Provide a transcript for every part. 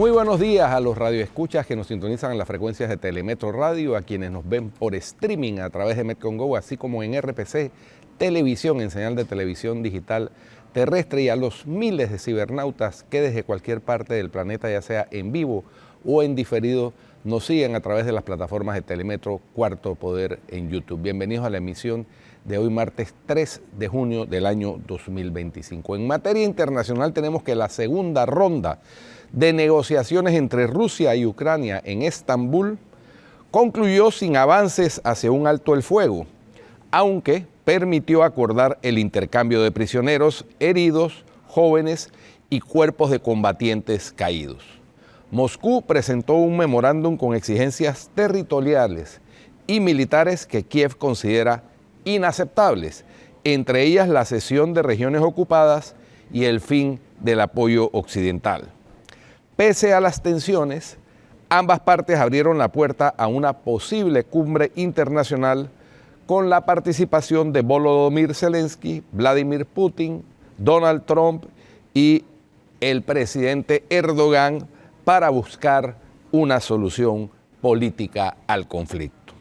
Muy buenos días a los radioescuchas que nos sintonizan en las frecuencias de Telemetro Radio, a quienes nos ven por streaming a través de Metcon Go, así como en RPC Televisión, en señal de televisión digital terrestre, y a los miles de cibernautas que desde cualquier parte del planeta, ya sea en vivo o en diferido, nos siguen a través de las plataformas de Telemetro Cuarto Poder en YouTube. Bienvenidos a la emisión de hoy, martes 3 de junio del año 2025. En materia internacional tenemos que la segunda ronda de negociaciones entre Rusia y Ucrania en Estambul concluyó sin avances hacia un alto el fuego, aunque permitió acordar el intercambio de prisioneros, heridos, jóvenes y cuerpos de combatientes caídos. Moscú presentó un memorándum con exigencias territoriales y militares que Kiev considera inaceptables, entre ellas la cesión de regiones ocupadas y el fin del apoyo occidental. Pese a las tensiones, ambas partes abrieron la puerta a una posible cumbre internacional con la participación de Volodymyr Zelensky, Vladimir Putin, Donald Trump y el presidente Erdogan para buscar una solución política al conflicto.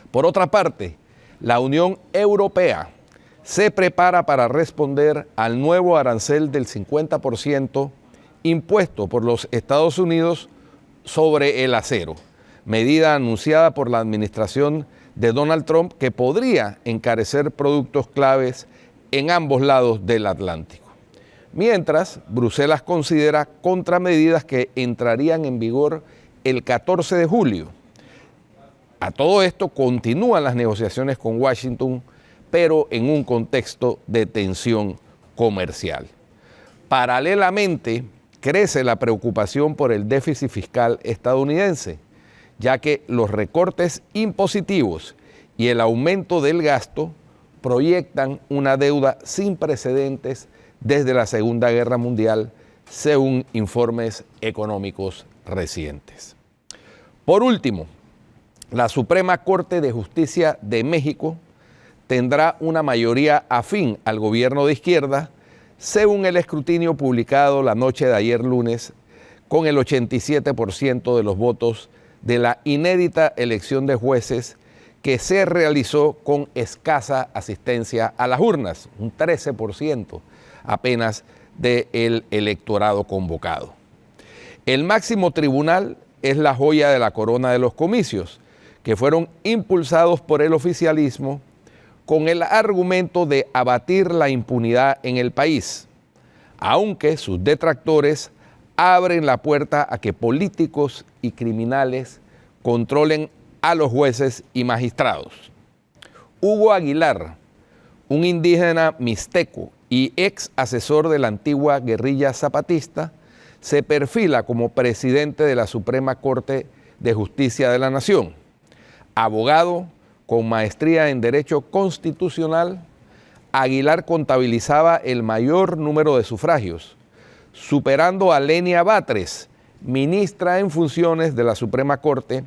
Por otra parte, la Unión Europea se prepara para responder al nuevo arancel del 50% impuesto por los Estados Unidos sobre el acero, medida anunciada por la administración de Donald Trump que podría encarecer productos claves en ambos lados del Atlántico. Mientras, Bruselas considera contramedidas que entrarían en vigor el 14 de julio. A todo esto continúan las negociaciones con Washington, pero en un contexto de tensión comercial. Paralelamente, crece la preocupación por el déficit fiscal estadounidense, ya que los recortes impositivos y el aumento del gasto proyectan una deuda sin precedentes desde la Segunda Guerra Mundial, según informes económicos recientes. Por último, la Suprema Corte de Justicia de México tendrá una mayoría afín al gobierno de izquierda, según el escrutinio publicado la noche de ayer lunes, con el 87% de los votos de la inédita elección de jueces que se realizó con escasa asistencia a las urnas, un 13% apenas del electorado convocado. El máximo tribunal es la joya de la corona de los comicios, que fueron impulsados por el oficialismo con el argumento de abatir la impunidad en el país, aunque sus detractores abren la puerta a que políticos y criminales controlen a los jueces y magistrados. Hugo Aguilar, un indígena mixteco y ex asesor de la antigua guerrilla zapatista, se perfila como presidente de la Suprema Corte de Justicia de la Nación. Abogado con maestría en Derecho Constitucional, Aguilar contabilizaba el mayor número de sufragios, superando a Lenia Batres, ministra en funciones de la Suprema Corte,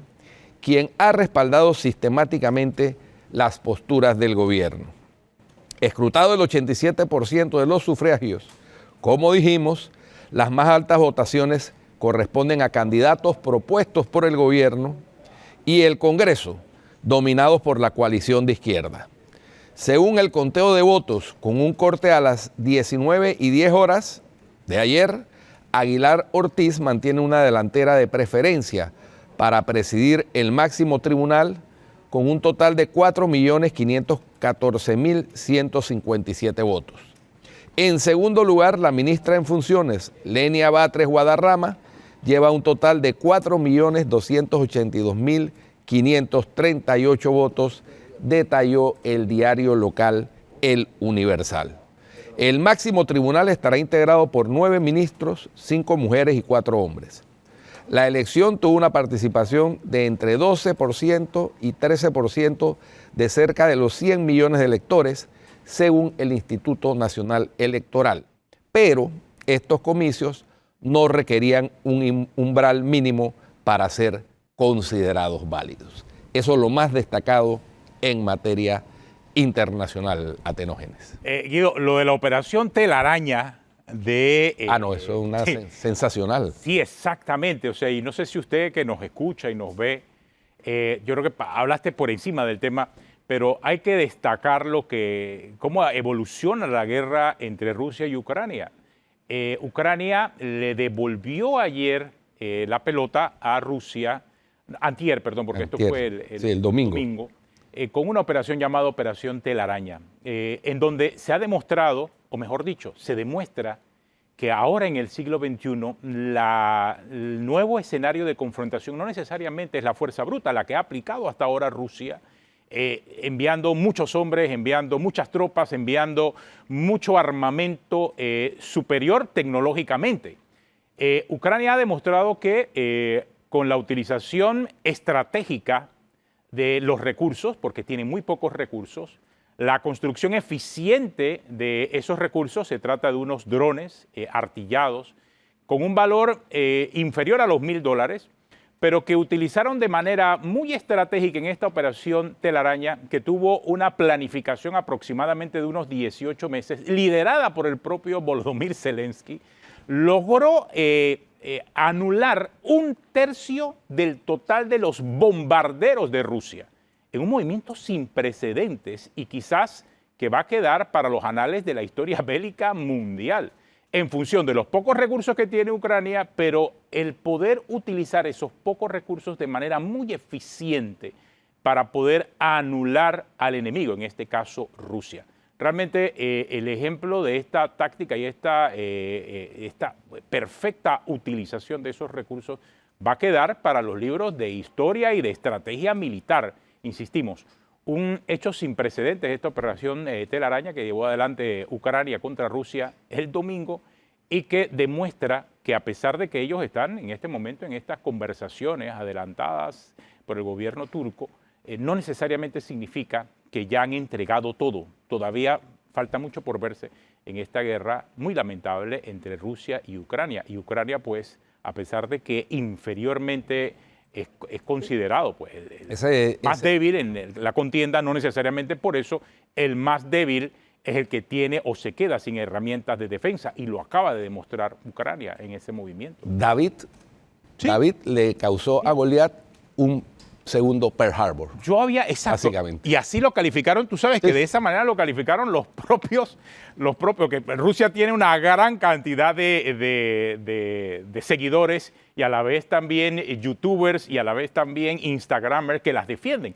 quien ha respaldado sistemáticamente las posturas del gobierno. Escrutado el 87% de los sufragios, como dijimos, las más altas votaciones corresponden a candidatos propuestos por el gobierno y el Congreso, dominados por la coalición de izquierda. Según el conteo de votos, con un corte a las 19:10 de ayer, Aguilar Ortiz mantiene una delantera de preferencia para presidir el máximo tribunal con un total de 4.514.157 votos. En segundo lugar, la ministra en funciones, Lenia Batres Guadarrama, lleva un total de 4.282.538 votos, detalló el diario local El Universal. El máximo tribunal estará integrado por 9 ministros, 5 mujeres y 4 hombres. La elección tuvo una participación de entre 12% y 13% de cerca de los 100 millones de electores, según el Instituto Nacional Electoral. Pero estos comicios no requerían un umbral mínimo para ser considerados válidos. Eso es lo más destacado en materia internacional, Atenógenes. Guido, lo de la operación Telaraña de... No, eso es una sensacional. Sí, exactamente. O sea, y no sé si usted que nos escucha y nos ve, yo creo que hablaste por encima del tema, pero hay que destacar cómo evoluciona la guerra entre Rusia y Ucrania. Ucrania le devolvió ayer la pelota a Rusia, antier, perdón, porque esto fue el domingo. Con una operación llamada Operación Telaraña, en donde se ha demostrado, o mejor dicho, se demuestra que ahora en el siglo XXI el nuevo escenario de confrontación no necesariamente es la fuerza bruta, la que ha aplicado hasta ahora Rusia, enviando muchos hombres, enviando muchas tropas, enviando mucho armamento superior tecnológicamente. Ucrania ha demostrado que con la utilización estratégica de los recursos, porque tiene muy pocos recursos, la construcción eficiente de esos recursos, se trata de unos drones artillados con un valor inferior a los $1.000, pero que utilizaron de manera muy estratégica en esta operación Telaraña, que tuvo una planificación aproximadamente de unos 18 meses, liderada por el propio Volodymyr Zelensky, logró anular 1/3 del total de los bombarderos de Rusia, en un movimiento sin precedentes y quizás que va a quedar para los anales de la historia bélica mundial, en función de los pocos recursos que tiene Ucrania, pero el poder utilizar esos pocos recursos de manera muy eficiente para poder anular al enemigo, en este caso Rusia. Realmente el ejemplo de esta táctica y esta perfecta utilización de esos recursos va a quedar para los libros de historia y de estrategia militar. Insistimos, un hecho sin precedentes, esta operación Telaraña que llevó adelante Ucrania contra Rusia el domingo y que demuestra que a pesar de que ellos están en este momento en estas conversaciones adelantadas por el gobierno turco, no necesariamente significa que ya han entregado todo. Todavía falta mucho por verse en esta guerra muy lamentable entre Rusia y Ucrania. Y Ucrania, pues, a pesar de que inferiormente es considerado pues, el más débil en la contienda, no necesariamente por eso el más débil es el que tiene o se queda sin herramientas de defensa, y lo acaba de demostrar Ucrania en ese movimiento. David le causó a Goliat un segundo Pearl Harbor. Exacto. Básicamente. Y así lo calificaron, tú sabes que de esa manera lo calificaron los propios, que Rusia tiene una gran cantidad de seguidores y a la vez también youtubers y a la vez también instagramers que las defienden.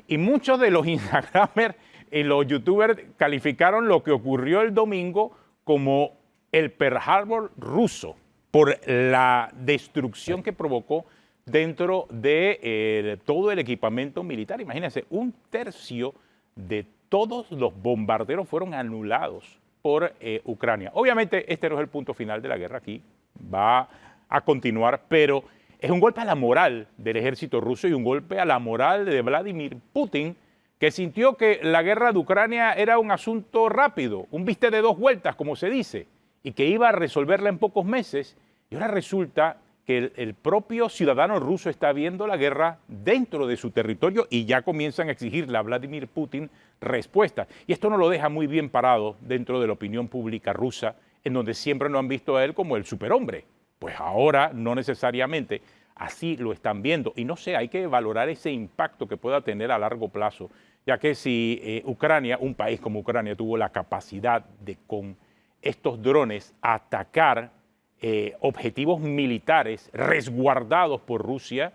Y muchos de los instagramers y los youtubers calificaron lo que ocurrió el domingo como el Pearl Harbor ruso por la destrucción que provocó dentro de todo el equipamiento militar. Imagínense, 1/3 de todos los bombarderos fueron anulados por Ucrania. Obviamente este no es el punto final de la guerra, aquí va a continuar, pero es un golpe a la moral del ejército ruso y un golpe a la moral de Vladimir Putin, que sintió que la guerra de Ucrania era un asunto rápido, un viste de 2 vueltas, como se dice, y que iba a resolverla en pocos meses, y ahora resulta que el propio ciudadano ruso está viendo la guerra dentro de su territorio y ya comienzan a exigirle a Vladimir Putin respuestas. Y esto no lo deja muy bien parado dentro de la opinión pública rusa, en donde siempre lo han visto a él como el superhombre. Pues ahora no necesariamente así lo están viendo. Y no sé, hay que valorar ese impacto que pueda tener a largo plazo, ya que si Ucrania, un país como Ucrania, tuvo la capacidad de con estos drones atacar objetivos militares resguardados por Rusia,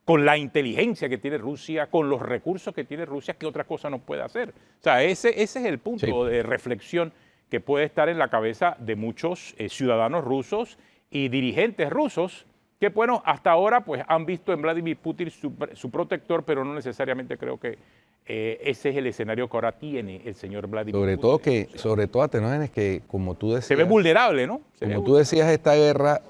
con la inteligencia que tiene Rusia, con los recursos que tiene Rusia, ¿qué otra cosa no puede hacer? O sea, ese es el punto de reflexión que puede estar en la cabeza de muchos ciudadanos rusos y dirigentes rusos que, bueno, hasta ahora pues han visto en Vladimir Putin su protector, pero no necesariamente creo que ese es el escenario que ahora tiene el señor Vladimir Putin. Sobre todo, Atenógenes, que como tú decías... Se ve vulnerable, ¿no? Como tú decías, esta guerra,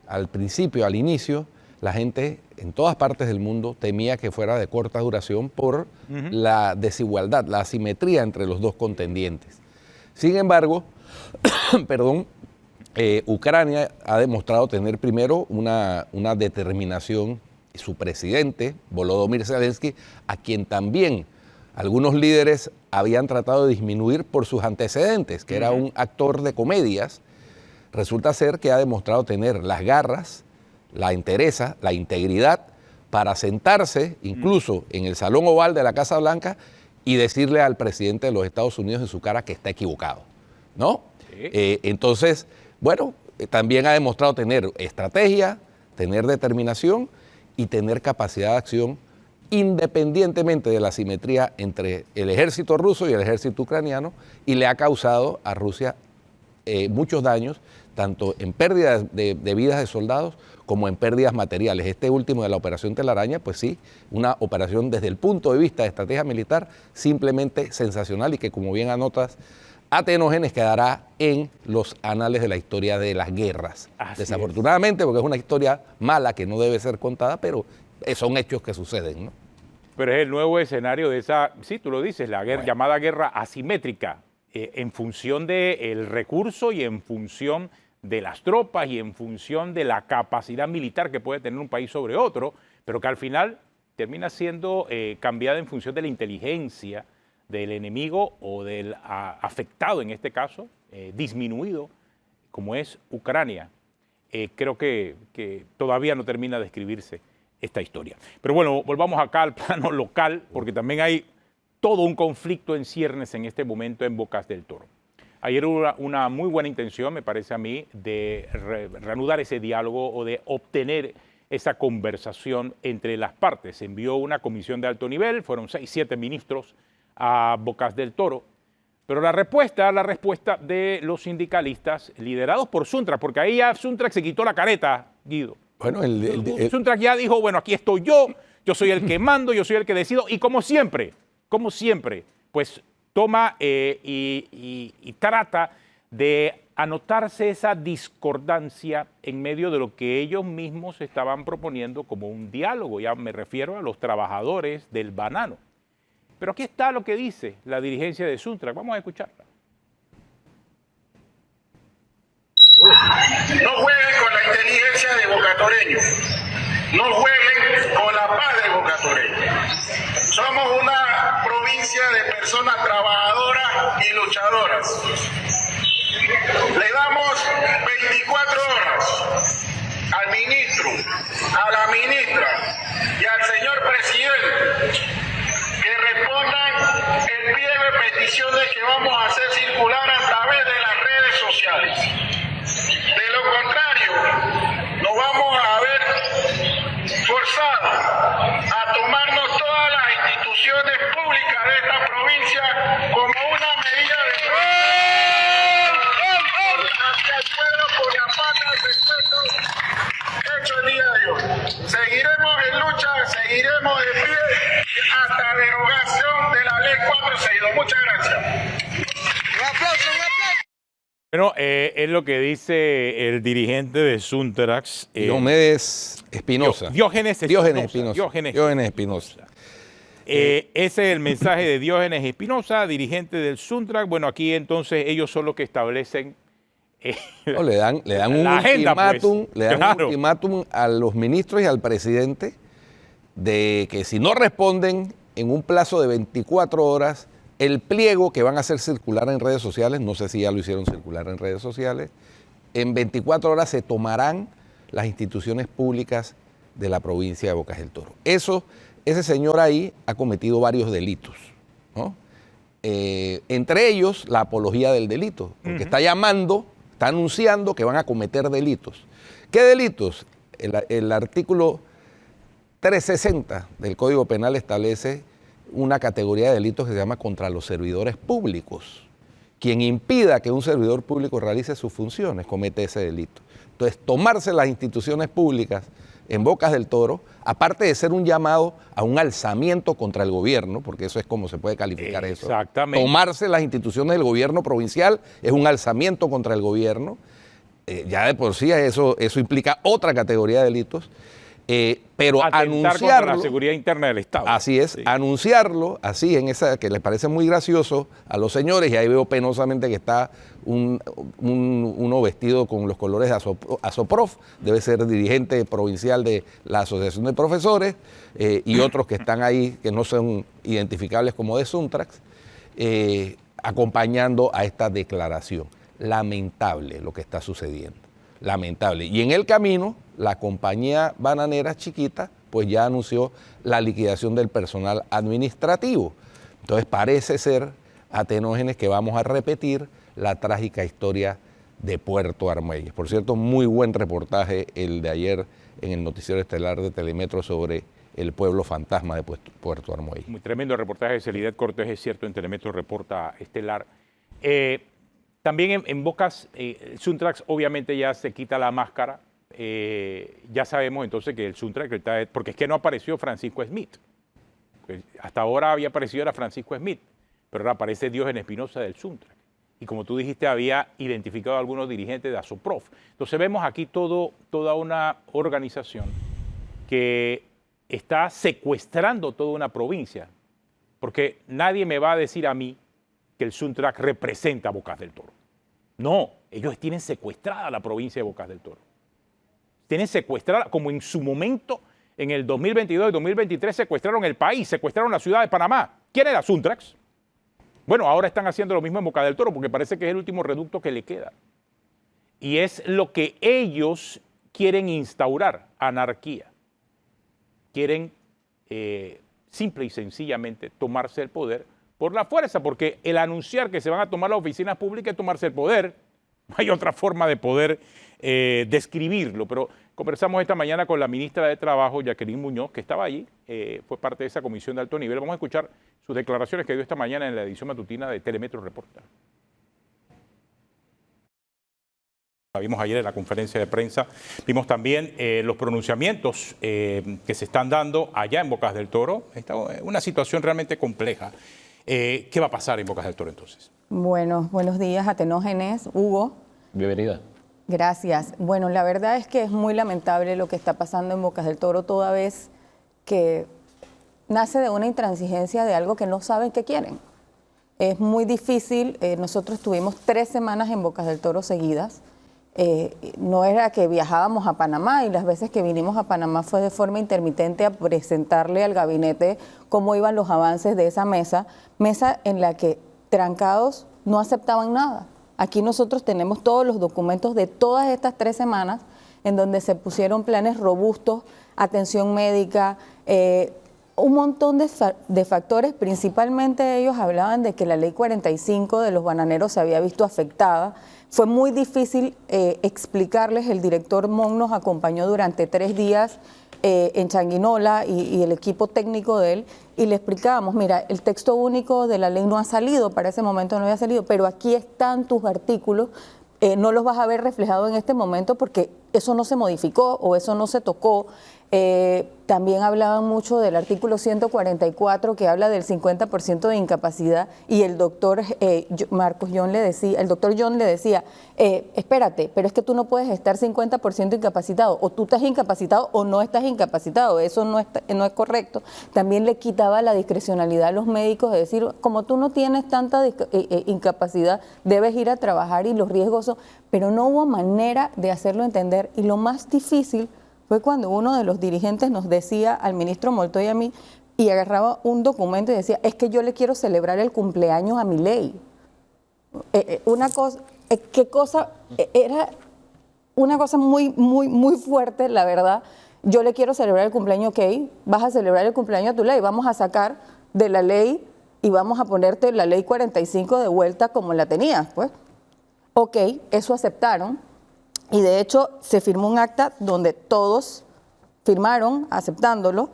al principio, al inicio, la gente en todas partes del mundo temía que fuera de corta duración por la desigualdad, la asimetría entre los dos contendientes. Sin embargo, Ucrania ha demostrado tener primero una determinación. Su presidente, Volodymyr Zelensky, a quien también algunos líderes habían tratado de disminuir por sus antecedentes, que era un actor de comedias resulta ser que ha demostrado tener las garras, la entereza, la integridad para sentarse incluso en el Salón Oval de la Casa Blanca y decirle al presidente de los Estados Unidos en su cara que está equivocado, ¿no? Sí. Entonces, bueno, también ha demostrado tener estrategia, tener determinación y tener capacidad de acción independientemente de la asimetría entre el ejército ruso y el ejército ucraniano, y le ha causado a Rusia muchos daños, tanto en pérdidas de vidas de soldados como en pérdidas materiales. Este último de la Operación Telaraña, pues sí, una operación desde el punto de vista de estrategia militar simplemente sensacional y que, como bien anotas, Atenógenes quedará en los anales de la historia de las guerras. Así desafortunadamente, porque es una historia mala que no debe ser contada, pero son hechos que suceden, ¿no? Pero es el nuevo escenario de esa, sí, tú lo dices, la guerra, llamada guerra asimétrica, en función del recurso y en función de las tropas y en función de la capacidad militar que puede tener un país sobre otro, pero que al final termina siendo cambiada en función de la inteligencia del enemigo o del afectado, en este caso, disminuido, como es Ucrania. Creo que todavía no termina de escribirse esta historia. Pero bueno, volvamos acá al plano local, porque también hay todo un conflicto en ciernes en este momento en Bocas del Toro. Ayer hubo una muy buena intención, me parece a mí, de reanudar ese diálogo o de obtener esa conversación entre las partes. Se envió una comisión de alto nivel, fueron 6, 7 ministros a Bocas del Toro, pero la respuesta de los sindicalistas liderados por Suntrack, porque ahí ya Suntrack se quitó la careta, Guido. Bueno, Suntrack ya dijo, bueno, aquí estoy yo soy el que mando, yo soy el que decido, y como siempre, pues toma y trata de anotarse esa discordancia en medio de lo que ellos mismos estaban proponiendo como un diálogo. Ya me refiero a los trabajadores del banano. Pero aquí está lo que dice la dirigencia de Suntrack. Vamos a escucharla. No jueguen con la inteligencia de bocatoreños. No jueguen con la paz de bocatoreños. Somos una provincia de personas trabajadoras y luchadoras. Le damos 24 horas al ministro, a la ministra y al señor presidente que respondan el pliego de peticiones que vamos a hacer circular a través de las redes sociales. De lo contrario, nos vamos a ver forzados a tomarnos todas las instituciones públicas de esta provincia como una medida de hacia el pueblo por la falta de respeto hecho el día de hoy. Seguiremos en lucha, seguiremos de pie hasta derogación de la ley 462. Muchas gracias. Un aplauso, un aplauso. Bueno, es lo que dice el dirigente de Suntrack. Diomedes Espinosa. Diógenes Espinosa. Ese es el mensaje de Diógenes Espinosa, dirigente del Suntrack. Bueno, aquí entonces ellos son los que establecen le dan un ultimátum, pues. Un ultimátum a los ministros y al presidente de que si no responden en un plazo de 24 horas, el pliego que van a hacer circular en redes sociales, no sé si ya lo hicieron circular en redes sociales, en 24 horas se tomarán las instituciones públicas de la provincia de Bocas del Toro. Ese señor ahí ha cometido varios delitos, ¿no? Entre ellos la apología del delito, porque está anunciando que van a cometer delitos. ¿Qué delitos? El artículo 360 del Código Penal establece una categoría de delitos que se llama contra los servidores públicos. Quien impida que un servidor público realice sus funciones comete ese delito. Entonces, tomarse las instituciones públicas en Bocas del Toro, aparte de ser un llamado a un alzamiento contra el gobierno, porque eso es como se puede calificar eso. Exactamente. Tomarse las instituciones del gobierno provincial es un alzamiento contra el gobierno. Ya de por sí eso implica otra categoría de delitos. Pero anunciarlo contra la seguridad interna del Estado. Así es, sí. Anunciarlo así en esa que les parece muy gracioso a los señores, y ahí veo penosamente que está uno vestido con los colores de Asoprof, debe ser dirigente provincial de la Asociación de Profesores, y otros que están ahí que no son identificables como de Suntrack, acompañando a esta declaración. lamentable lo que está sucediendo, lamentable. Y en el camino, la compañía bananera chiquita, pues ya anunció la liquidación del personal administrativo. Entonces parece ser, Atenógenes, que vamos a repetir la trágica historia de Puerto Armuelles. Por cierto, muy buen reportaje el de ayer en el noticiero estelar de Telemetro sobre el pueblo fantasma de Puerto Armuelles. Muy tremendo reportaje de Celidet Cortés, es cierto, en Telemetro Reporta Estelar. También en Bocas, Suntrax obviamente ya se quita la máscara. Ya sabemos entonces que el Suntrax, porque es que no apareció Francisco Smith. Hasta ahora había aparecido era Francisco Smith, pero ahora aparece Diógenes Espinosa del Suntrax. Y como tú dijiste, había identificado a algunos dirigentes de Asoprof. Entonces vemos aquí toda una organización que está secuestrando toda una provincia, porque nadie me va a decir a mí que el Suntrax representa a Bocas del Toro. No, ellos tienen secuestrada la provincia de Bocas del Toro. Tienen secuestrada, como en su momento, en el 2022 y 2023, secuestraron el país, secuestraron la ciudad de Panamá. ¿Quién era Suntrax? Bueno, ahora están haciendo lo mismo en Bocas del Toro, porque parece que es el último reducto que le queda. Y es lo que ellos quieren instaurar, anarquía. Quieren simple y sencillamente tomarse el poder por la fuerza, porque el anunciar que se van a tomar las oficinas públicas es tomarse el poder. No hay otra forma de poder describirlo, pero conversamos esta mañana con la ministra de Trabajo, Jacqueline Muñoz, que estaba allí, fue parte de esa comisión de alto nivel. Vamos a escuchar sus declaraciones que dio esta mañana en la edición matutina de Telemetro Reporta. La vimos ayer en la conferencia de prensa, vimos también los pronunciamientos que se están dando allá en Bocas del Toro. Está una situación realmente compleja. ¿Qué va a pasar en Bocas del Toro entonces? Bueno, buenos días, Atenógenes, Hugo. Bienvenida. Gracias. Bueno, la verdad es que es muy lamentable lo que está pasando en Bocas del Toro, toda vez que nace de una intransigencia de algo que no saben que quieren. Es muy difícil, nosotros tuvimos 3 semanas en Bocas del Toro seguidas. No era que viajábamos a Panamá, y las veces que vinimos a Panamá fue de forma intermitente a presentarle al gabinete cómo iban los avances de esa mesa en la que trancados no aceptaban nada. Aquí nosotros tenemos todos los documentos de todas estas 3 semanas en donde se pusieron planes robustos, atención médica, un montón de factores. Principalmente ellos hablaban de que la ley 45 de los bananeros se había visto afectada. Fue muy difícil explicarles. El director Mon nos acompañó durante 3 días en Changuinola y el equipo técnico de él, y le explicábamos, mira, el texto único de la ley no ha salido, para ese momento no había salido, pero aquí están tus artículos, no los vas a ver reflejados en este momento porque eso no se modificó o eso no se tocó. También hablaban mucho del artículo 144 que habla del 50% de incapacidad, y el doctor John le decía, espérate, pero es que tú no puedes estar 50% incapacitado, o tú estás incapacitado o no estás incapacitado, eso no es correcto. También le quitaba la discrecionalidad a los médicos de decir, como tú no tienes tanta incapacidad, debes ir a trabajar y los riesgos son, pero no hubo manera de hacerlo entender. Y lo más difícil fue cuando uno de los dirigentes nos decía al ministro Moltoy y a mí, y agarraba un documento y decía, es que yo le quiero celebrar el cumpleaños a mi ley. Era una cosa muy, muy, muy fuerte, la verdad. Yo le quiero celebrar el cumpleaños, ok, vas a celebrar el cumpleaños a tu ley, vamos a sacar de la ley y vamos a ponerte la ley 45 de vuelta como la tenías, pues. Ok, eso aceptaron. Y de hecho se firmó un acta donde todos firmaron aceptándolo,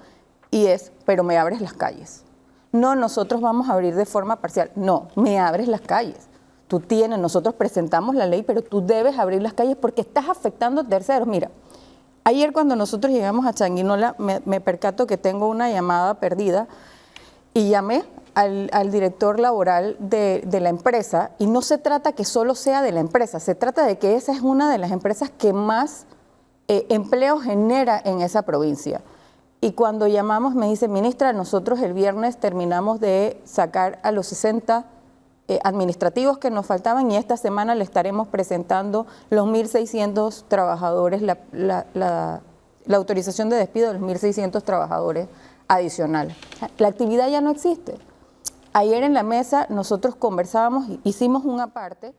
y pero me abres las calles. No, nosotros vamos a abrir de forma parcial. No, me abres las calles. Nosotros presentamos la ley, pero tú debes abrir las calles porque estás afectando a terceros. Mira, ayer cuando nosotros llegamos a Changuinola me percato que tengo una llamada perdida y llamé al director laboral de la empresa, y no se trata que solo sea de la empresa, se trata de que esa es una de las empresas que más empleo genera en esa provincia. Y cuando llamamos me dice, ministra, nosotros el viernes terminamos de sacar a los 60 administrativos que nos faltaban, y esta semana le estaremos presentando los 1.600 trabajadores, la autorización de despido de los 1.600 trabajadores adicionales. La actividad ya no existe. Ayer en la mesa nosotros conversábamos, hicimos una parte.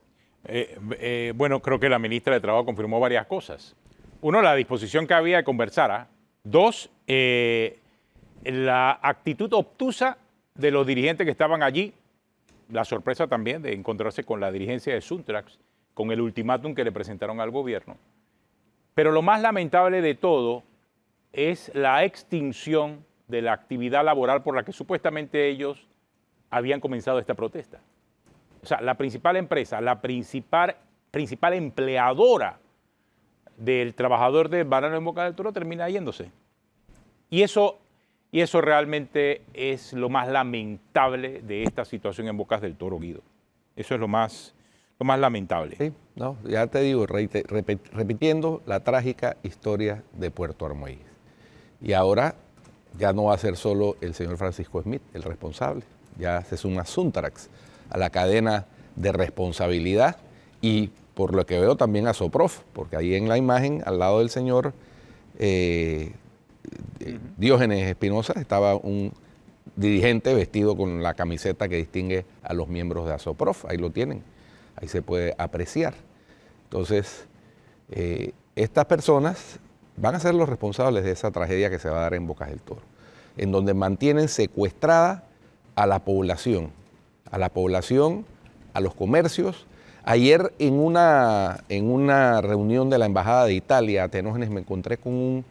Bueno, creo que la ministra de Trabajo confirmó varias cosas. Uno, la disposición que había de conversar. ¿Ah? Dos, la actitud obtusa de los dirigentes que estaban allí. La sorpresa también de encontrarse con la dirigencia de Suntrax, con el ultimátum que le presentaron al gobierno. Pero lo más lamentable de todo es la extinción de la actividad laboral por la que supuestamente ellos habían comenzado esta protesta. O sea, la principal empresa, la principal empleadora del trabajador de banano en Boca del Toro termina yéndose. Y eso realmente es lo más lamentable de esta situación en Bocas del Toro, Guido. Eso es lo más lamentable. Sí, no, ya te digo, repitiendo la trágica historia de Puerto Armuelles. Y ahora ya no va a ser solo el señor Francisco Smith el responsable, ya se suma Suntrax a la cadena de responsabilidad y por lo que veo también a Soprof, porque ahí en la imagen al lado del señor Diógenes Espinosa estaba un dirigente vestido con la camiseta que distingue a los miembros de Asoprof, ahí lo tienen, ahí se puede apreciar. Entonces, estas personas van a ser los responsables de esa tragedia que se va a dar en Bocas del Toro, en donde mantienen secuestrada a la población, a los comercios. Ayer en una reunión de la Embajada de Italia a Tenógenes me encontré con un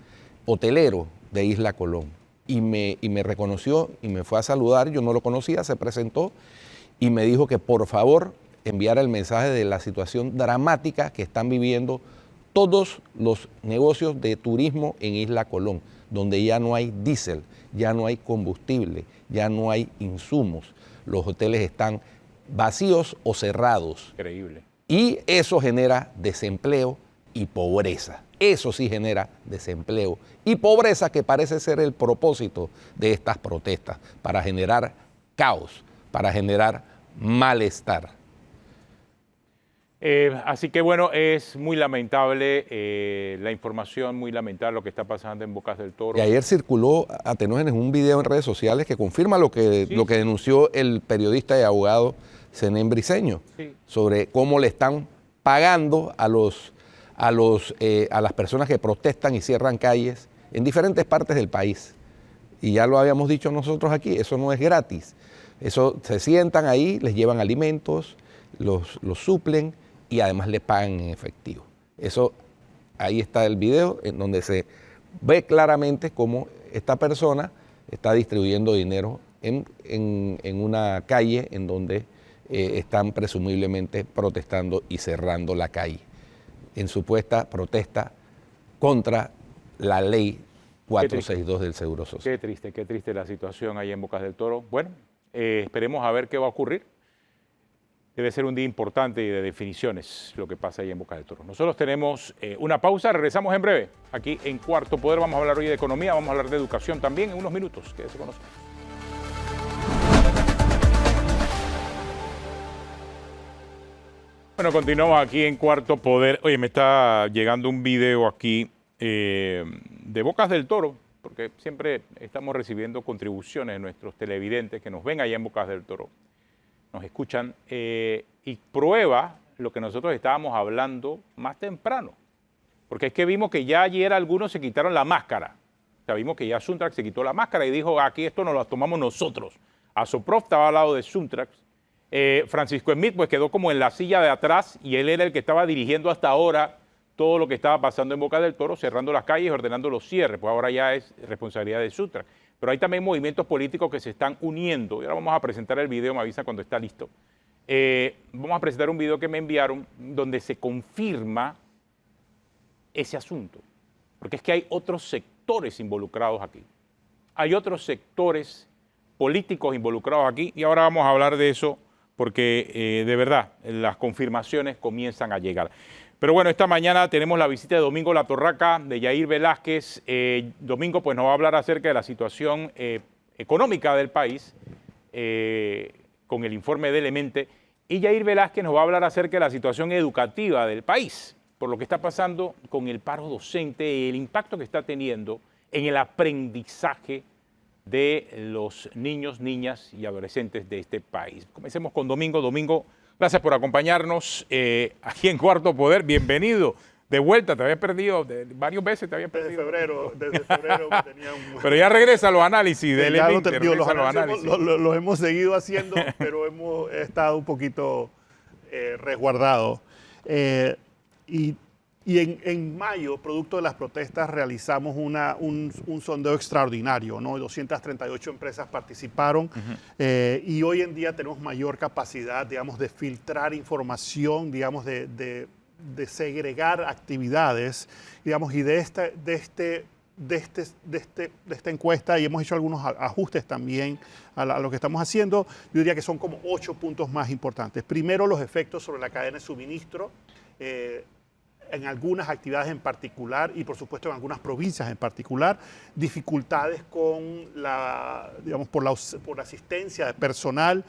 hotelero de Isla Colón y me reconoció y me fue a saludar, yo no lo conocía, se presentó y me dijo que por favor enviara el mensaje de la situación dramática que están viviendo todos los negocios de turismo en Isla Colón, donde ya no hay diésel, ya no hay combustible, ya no hay insumos, los hoteles están vacíos o cerrados. Increíble. Y eso genera desempleo y pobreza. Eso sí genera desempleo y pobreza, que parece ser el propósito de estas protestas, para generar caos, para generar malestar. Así que bueno, es muy lamentable la información, muy lamentable lo que está pasando en Bocas del Toro. Y ayer circuló a Tenógenes un video en redes sociales que confirma lo que denunció el periodista y abogado Zenén Briceño, sobre cómo le están pagando a las personas que protestan y cierran calles en diferentes partes del país. Y ya lo habíamos dicho nosotros aquí, eso no es gratis. Eso se sientan ahí, les llevan alimentos, los suplen y además le pagan en efectivo. Eso, ahí está el video en donde se ve claramente cómo esta persona está distribuyendo dinero en una calle en donde están presumiblemente protestando y cerrando la calle en supuesta protesta contra la ley 462 del Seguro Social. Qué triste la situación ahí en Bocas del Toro. Bueno, esperemos a ver qué va a ocurrir. Debe ser un día importante y de definiciones lo que pasa ahí en Bocas del Toro. Nosotros tenemos una pausa, regresamos en breve. Aquí en Cuarto Poder vamos a hablar hoy de economía, vamos a hablar de educación también en unos minutos. Quédese con nosotros. Bueno, continuamos aquí en Cuarto Poder. Oye, me está llegando un video aquí de Bocas del Toro, porque siempre estamos recibiendo contribuciones de nuestros televidentes que nos ven allá en Bocas del Toro. Nos escuchan y prueba lo que nosotros estábamos hablando más temprano. Porque es que vimos que ya ayer algunos se quitaron la máscara. O sea, vimos que ya Suntrax se quitó la máscara y dijo, aquí esto nos lo tomamos nosotros. Asoprof estaba al lado de Suntrax. Francisco Smith pues quedó como en la silla de atrás y él era el que estaba dirigiendo hasta ahora todo lo que estaba pasando en Bocas del Toro, cerrando las calles y ordenando los cierres. Pues ahora ya es responsabilidad de Suntrax. Pero hay también movimientos políticos que se están uniendo. Y ahora vamos a presentar el video, me avisa cuando está listo. Vamos a presentar un video que me enviaron donde se confirma ese asunto. Porque es que hay otros sectores involucrados aquí. Hay otros sectores políticos involucrados aquí y ahora vamos a hablar de eso porque de verdad las confirmaciones comienzan a llegar. Pero bueno, esta mañana tenemos la visita de Domingo Latorraca, de Yair Velázquez. Domingo pues nos va a hablar acerca de la situación económica del país con el informe de Elemente. Y Yair Velázquez nos va a hablar acerca de la situación educativa del país, por lo que está pasando con el paro docente y el impacto que está teniendo en el aprendizaje de los niños, niñas y adolescentes de este país. Comencemos con Domingo. Domingo, Gracias por acompañarnos aquí en Cuarto Poder. Bienvenido. De vuelta, te había perdido, varias veces te había perdido. Desde febrero me tenía un... Pero ya regresa a los análisis del Ya Inter, los análisis los hemos seguido haciendo, pero hemos estado un poquito resguardados. Y en mayo, producto de las protestas, realizamos un sondeo extraordinario, ¿no? 238 empresas participaron y hoy en día tenemos mayor capacidad, digamos, de filtrar información, digamos, de segregar actividades, digamos, y de esta encuesta, y hemos hecho algunos ajustes también a lo que estamos haciendo. Yo diría que son como 8 puntos más importantes. Primero, los efectos sobre la cadena de suministro, en algunas actividades en particular y por supuesto en algunas provincias en particular, dificultades con por la asistencia de personal,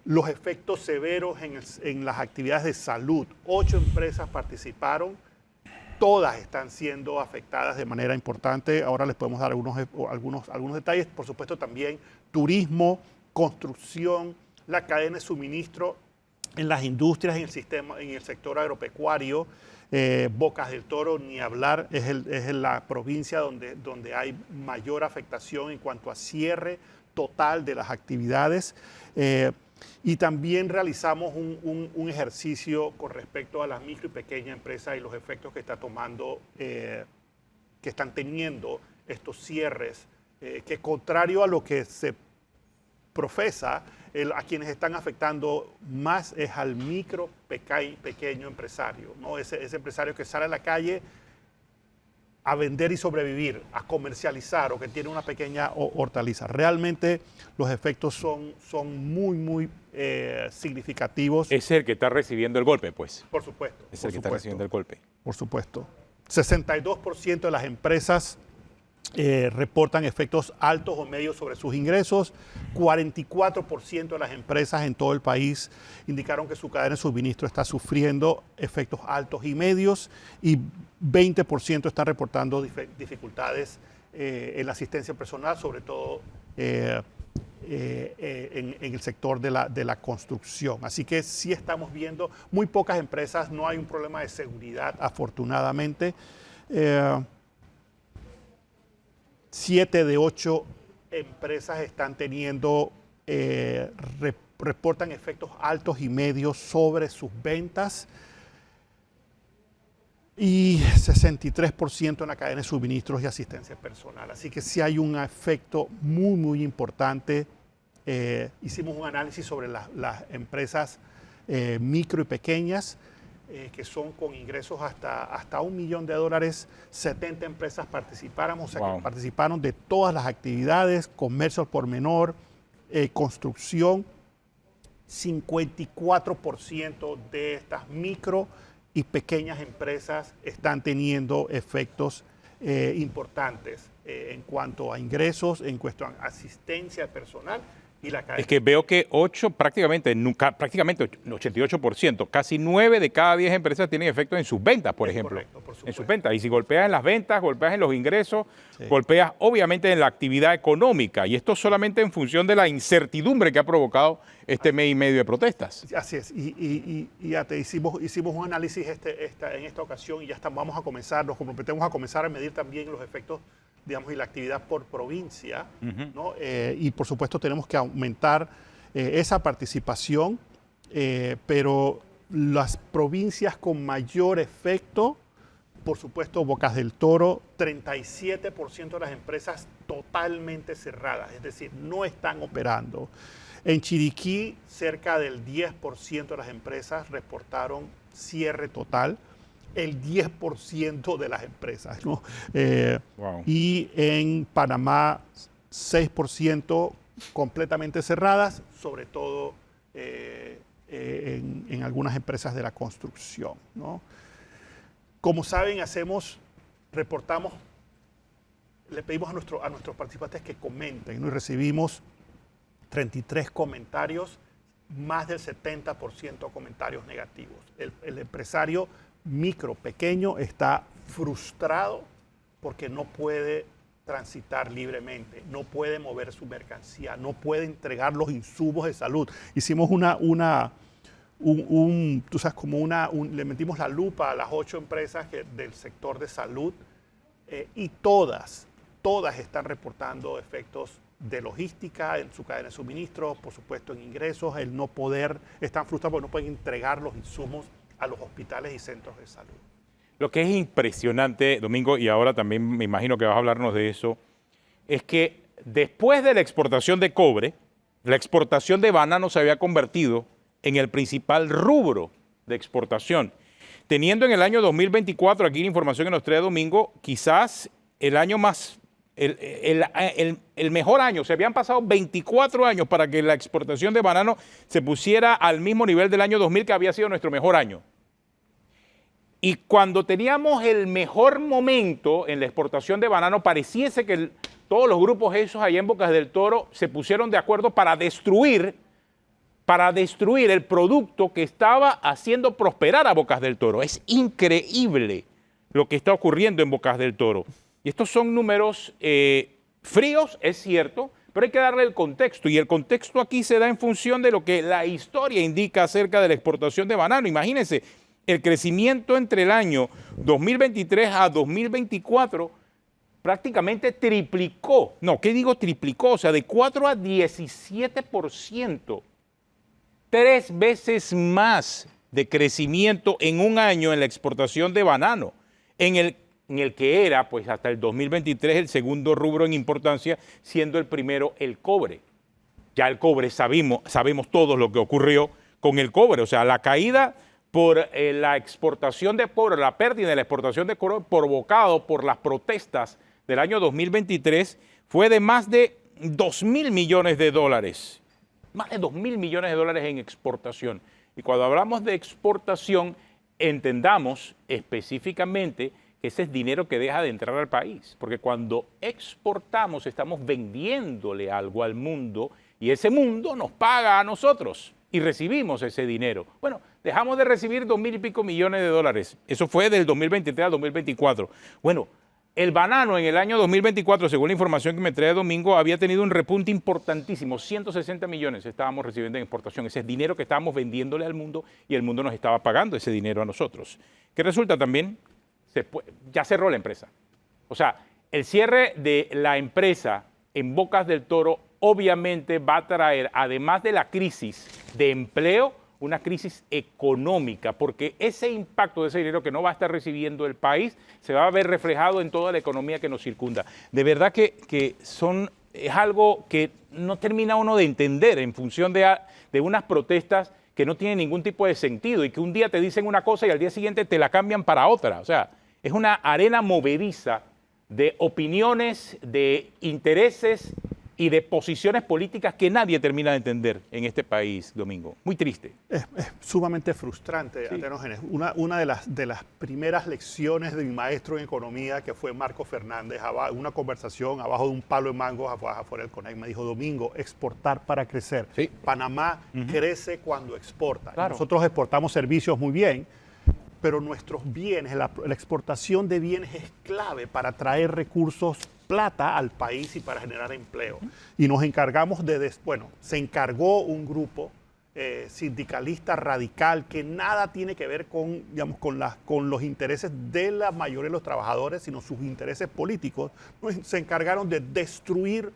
los efectos severos en las actividades de salud. 8 empresas participaron, todas están siendo afectadas de manera importante. Ahora les podemos dar algunos detalles. Por supuesto también turismo, construcción, la cadena de suministro en las industrias, en el sector agropecuario. Bocas del Toro, ni hablar, es la provincia donde hay mayor afectación en cuanto a cierre total de las actividades. Y también realizamos un ejercicio con respecto a las micro y pequeñas empresas y los efectos que están teniendo estos cierres, que contrario a lo que se profesa, a quienes están afectando más es al micro, pequeño empresario, ¿no? Ese empresario que sale a la calle a vender y sobrevivir, a comercializar, o que tiene una pequeña hortaliza. Realmente los efectos son muy significativos. Es el que está recibiendo el golpe, pues. Por supuesto. Es el que está recibiendo el golpe. Por supuesto. 62% de las empresas reportan efectos altos o medios sobre sus ingresos. 44% de las empresas en todo el país indicaron que su cadena de suministro está sufriendo efectos altos y medios, y 20% están reportando dificultades en la asistencia personal, sobre todo en el sector de la construcción. Así que sí estamos viendo muy pocas empresas, no hay un problema de seguridad, afortunadamente. 7 de 8 empresas están teniendo, reportan efectos altos y medios sobre sus ventas, y 63% en la cadena de suministros y asistencia personal. Así que sí hay un efecto muy importante. Hicimos un análisis sobre las empresas micro y pequeñas, que son con ingresos hasta $1 millón. 70 empresas participaron, o sea, que participaron de todas las actividades, comercio al por menor, construcción. 54% de estas micro y pequeñas empresas están teniendo efectos importantes en cuanto a ingresos, en cuestión a asistencia personal y la cadena. Es que veo que prácticamente 88%, casi 9 de cada 10 empresas tienen efectos en sus ventas, por ejemplo. Correcto, por supuesto. En sus ventas. Y si golpeas en las ventas, golpeas en los ingresos, golpeas obviamente en la actividad económica. Y esto solamente en función de la incertidumbre que ha provocado este mes y medio de protestas. Así es. Y ya hicimos un análisis en esta ocasión, y ya vamos a comenzar, nos comprometemos a comenzar a medir también los efectos, digamos, y la actividad por provincia, ¿no? Y por supuesto tenemos que aumentar esa participación, pero las provincias con mayor efecto, por supuesto, Bocas del Toro, 37% de las empresas totalmente cerradas, es decir, no están operando. En Chiriquí, cerca del 10% de las empresas reportaron cierre total. El 10% de las empresas, ¿no? Y en Panamá, 6% completamente cerradas, sobre todo en algunas empresas de la construcción, ¿no? Como saben, reportamos, le pedimos a nuestros participantes que comenten, ¿no? Y recibimos 33 comentarios, más del 70% comentarios negativos. El empresario micro, pequeño, está frustrado porque no puede transitar libremente, no puede mover su mercancía, no puede entregar los insumos de salud. Hicimos tú sabes, como le metimos la lupa a las 8 empresas del sector de salud y todas están reportando efectos de logística en su cadena de suministro, por supuesto en ingresos, el no poder, están frustrados porque no pueden entregar los insumos a los hospitales y centros de salud. Lo que es impresionante, Domingo, y ahora también me imagino que vas a hablarnos de eso, es que después de la exportación de cobre, la exportación de banano se había convertido en el principal rubro de exportación. Teniendo en el año 2024, aquí la información que nos trae Domingo, quizás el año más, el mejor año. Se habían pasado 24 años para que la exportación de banano se pusiera al mismo nivel del año 2000, que había sido nuestro mejor año. Y cuando teníamos el mejor momento en la exportación de banano, pareciese que todos los grupos esos allá en Bocas del Toro se pusieron de acuerdo para destruir el producto que estaba haciendo prosperar a Bocas del Toro. Es increíble lo que está ocurriendo en Bocas del Toro. Y estos son números fríos, es cierto, pero hay que darle el contexto. Y el contexto aquí se da en función de lo que la historia indica acerca de la exportación de banano. Imagínense, el crecimiento entre el año 2023 a 2024 prácticamente triplicó. No, ¿qué digo triplicó? O sea, de 4 a 17%. 3 veces más de crecimiento en un año en la exportación de banano, en el que era, pues hasta el 2023, el segundo rubro en importancia, siendo el primero el cobre. Ya el cobre sabemos todos lo que ocurrió con el cobre, o sea, la caída por la exportación de cobre, la pérdida de la exportación de cobre provocado por las protestas del año 2023 fue de más de 2.000 millones de dólares. Más de 2.000 millones de dólares en exportación. Y cuando hablamos de exportación, entendamos específicamente que ese es dinero que deja de entrar al país. Porque cuando exportamos estamos vendiéndole algo al mundo y ese mundo nos paga a nosotros y recibimos ese dinero. Bueno, dejamos de recibir 2.000 y pico millones de dólares. Eso fue del 2023 al 2024. Bueno, el banano en el año 2024, según la información que me trae Domingo, había tenido un repunte importantísimo. 160 millones estábamos recibiendo en exportación. Ese es dinero que estábamos vendiéndole al mundo y el mundo nos estaba pagando ese dinero a nosotros. ¿Qué resulta también? Ya cerró la empresa. O sea, el cierre de la empresa en Bocas del Toro obviamente va a traer, además de la crisis de empleo, una crisis económica, porque ese impacto de ese dinero que no va a estar recibiendo el país se va a ver reflejado en toda la economía que nos circunda. De verdad que es algo que no termina uno de entender en función de unas protestas que no tienen ningún tipo de sentido y que un día te dicen una cosa y al día siguiente te la cambian para otra. O sea, es una arena movediza de opiniones, de intereses y de posiciones políticas que nadie termina de entender en este país, Domingo. Muy triste. Es sumamente frustrante, sí. Antenógenes. Una de las primeras lecciones de mi maestro en economía, que fue Marco Fernández, una conversación abajo de un palo de mango afuera del Conec, me dijo: Domingo, exportar para crecer. Sí. Panamá crece cuando exporta. Claro. Nosotros exportamos servicios muy bien, pero nuestros bienes, la exportación de bienes es clave para traer recursos, plata al país y para generar empleo. Y nos encargamos se encargó un grupo sindicalista radical que nada tiene que ver con, digamos, con los intereses de la mayoría de los trabajadores, sino sus intereses políticos. Se encargaron de destruir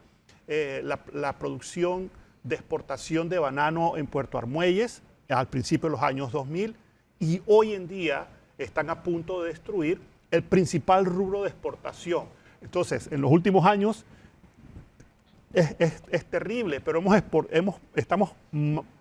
la producción de exportación de banano en Puerto Armuelles al principio de los años 2000 y hoy en día están a punto de destruir el principal rubro de exportación. Entonces, en los últimos años es terrible, pero estamos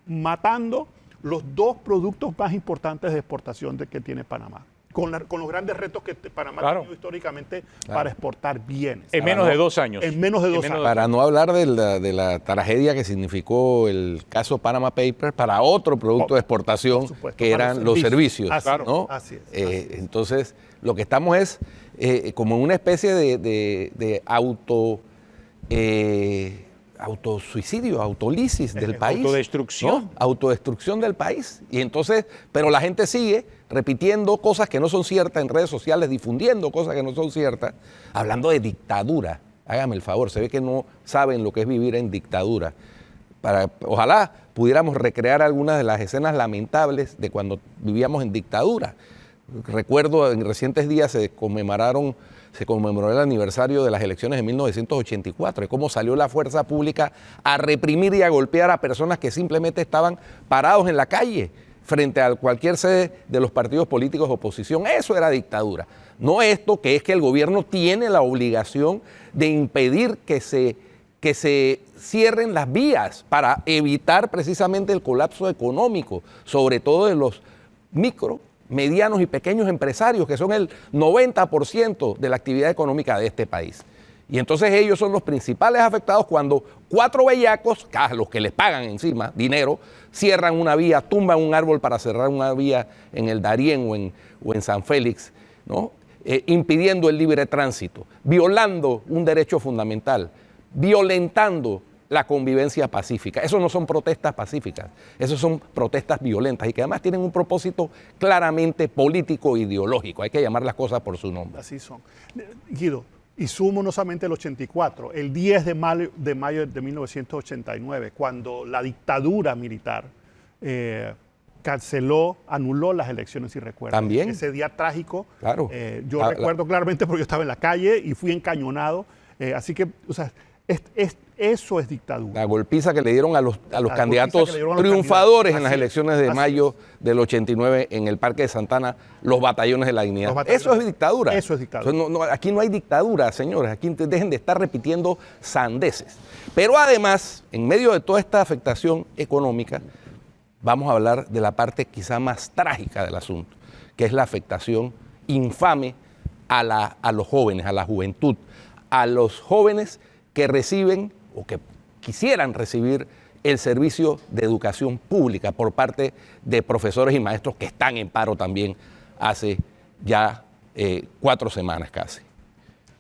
matando los dos productos más importantes de exportación que tiene Panamá, con los grandes retos que Panamá ha tenido históricamente para exportar bienes. En menos de 2 años. En menos de 2 años. Para no hablar de la tragedia que significó el caso Panama Papers para otro producto de exportación, que eran los servicios. ¿no? Así es. Entonces, lo que estamos es como en una especie de autosuicidio, autolisis del país. Autodestrucción. ¿no? Autodestrucción del país. Y entonces, pero la gente sigue repitiendo cosas que no son ciertas en redes sociales, difundiendo cosas que no son ciertas, hablando de dictadura. Hágame el favor, se ve que no saben lo que es vivir en dictadura. ojalá pudiéramos recrear algunas de las escenas lamentables de cuando vivíamos en dictadura. Recuerdo en recientes días se conmemoró el aniversario de las elecciones de 1984, de cómo salió la fuerza pública a reprimir y a golpear a personas que simplemente estaban parados en la calle frente a cualquier sede de los partidos políticos de oposición. Eso era dictadura. No esto, que es que el gobierno tiene la obligación de impedir que se cierren las vías para evitar precisamente el colapso económico, sobre todo de los micro, medianos y pequeños empresarios, que son el 90% de la actividad económica de este país. Y entonces ellos son los principales afectados cuando 4 bellacos, los que les pagan encima dinero, cierran una vía, tumban un árbol para cerrar una vía en el Darién o en San Félix, ¿no? Impidiendo el libre tránsito, violando un derecho fundamental, violentando la convivencia pacífica. Eso no son protestas pacíficas, eso son protestas violentas y que además tienen un propósito claramente político e ideológico. Hay que llamar las cosas por su nombre. Así son. Guido, y sumo no solamente el 84, el 10 de mayo de 1989, cuando la dictadura militar anuló las elecciones, si recuerdo. También. Ese día trágico. Claro. Yo recuerdo claramente porque yo estaba en la calle y fui encañonado. Así que, o sea, eso es dictadura. La golpiza que le dieron a los candidatos triunfadores en las elecciones de mayo del 89 en el Parque de Santana, los batallones de la dignidad. Eso es dictadura. Eso es dictadura. Aquí no hay dictadura, señores. Aquí dejen de estar repitiendo sandeces. Pero además, en medio de toda esta afectación económica, vamos a hablar de la parte quizá más trágica del asunto, que es la afectación infame a los jóvenes, a la juventud, a los jóvenes que reciben o que quisieran recibir el servicio de educación pública por parte de profesores y maestros que están en paro también hace ya 4 semanas casi.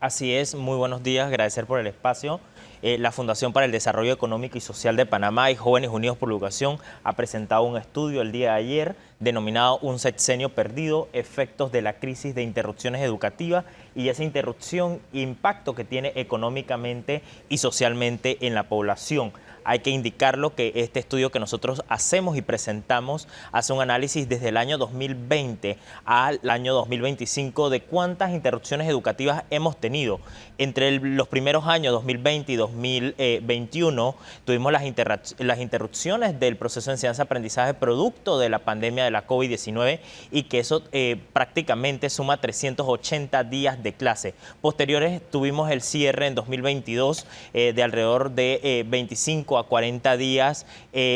Así es, muy buenos días, agradecer por el espacio. La Fundación para el Desarrollo Económico y Social de Panamá y Jóvenes Unidos por la Educación ha presentado un estudio el día de ayer denominado Un sexenio perdido, efectos de la crisis de interrupciones educativas y esa interrupción, impacto que tiene económicamente y socialmente en la población. Hay que indicarlo que este estudio que nosotros hacemos y presentamos hace un análisis desde el año 2020 al año 2025 de cuántas interrupciones educativas hemos tenido. Entre los primeros años 2020 y 2021 tuvimos las interrupciones del proceso de enseñanza-aprendizaje producto de la pandemia de la COVID-19 y que eso prácticamente suma 380 días de clase. Posteriores tuvimos el cierre en 2022 de alrededor de 25 a 40 días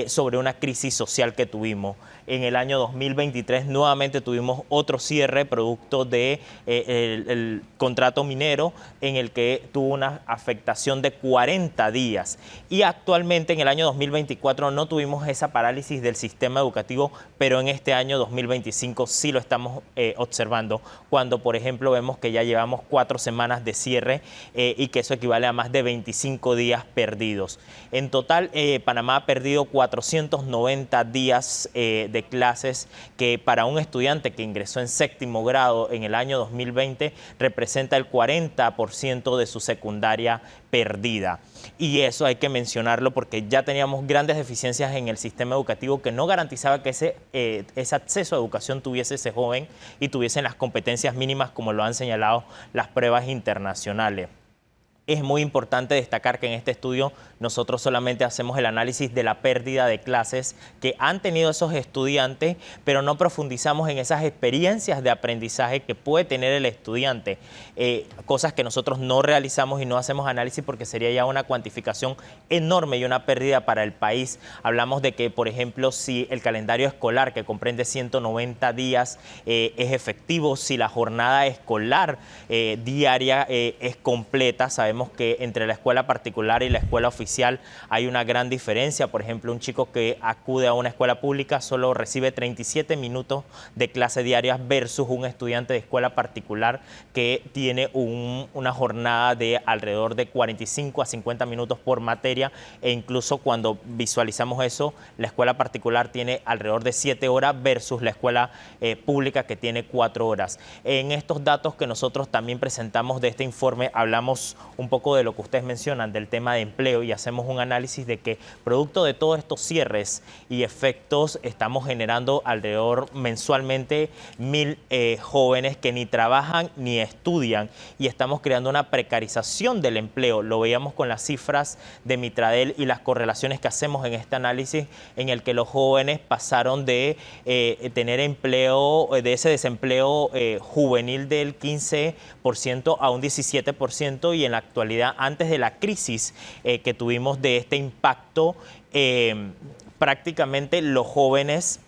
sobre una crisis social que tuvimos. En el año 2023 nuevamente tuvimos otro cierre producto de el contrato minero en el que tuvo una afectación de 40 días. Y actualmente en el año 2024 no tuvimos esa parálisis del sistema educativo, pero en este año 2025 sí lo estamos observando, cuando por ejemplo vemos que ya llevamos 4 semanas de cierre y que eso equivale a más de 25 días perdidos. En total, Panamá ha perdido 490 días de clases, que para un estudiante que ingresó en 7º grado en el año 2020 representa el 40% de su secundaria perdida. Y eso hay que mencionarlo porque ya teníamos grandes deficiencias en el sistema educativo que no garantizaba que ese acceso a educación tuviese ese joven y tuviesen las competencias mínimas como lo han señalado las pruebas internacionales. Es muy importante destacar que en este estudio nosotros solamente hacemos el análisis de la pérdida de clases que han tenido esos estudiantes, pero no profundizamos en esas experiencias de aprendizaje que puede tener el estudiante, cosas que nosotros no realizamos y no hacemos análisis porque sería ya una cuantificación enorme y una pérdida para el país. Hablamos de que, por ejemplo, si el calendario escolar, que comprende 190 días, es efectivo, si la jornada escolar diaria es completa, sabemos que entre la escuela particular y la escuela oficial hay una gran diferencia. Por ejemplo, un chico que acude a una escuela pública solo recibe 37 minutos de clase diarias versus un estudiante de escuela particular que tiene una jornada de alrededor de 45 a 50 minutos por materia, e incluso cuando visualizamos eso, la escuela particular tiene alrededor de 7 horas versus la escuela pública que tiene 4 horas. En estos datos que nosotros también presentamos de este informe hablamos un poco de lo que ustedes mencionan del tema de empleo y hacemos un análisis de que producto de todos estos cierres y efectos estamos generando alrededor mensualmente 1.000 jóvenes que ni trabajan ni estudian y estamos creando una precarización del empleo. Lo veíamos con las cifras de Mitradel y las correlaciones que hacemos en este análisis en el que los jóvenes pasaron de tener empleo, de ese desempleo juvenil del 15% a un 17% y en la actualidad, antes de la crisis que tuvimos de este impacto, prácticamente los jóvenes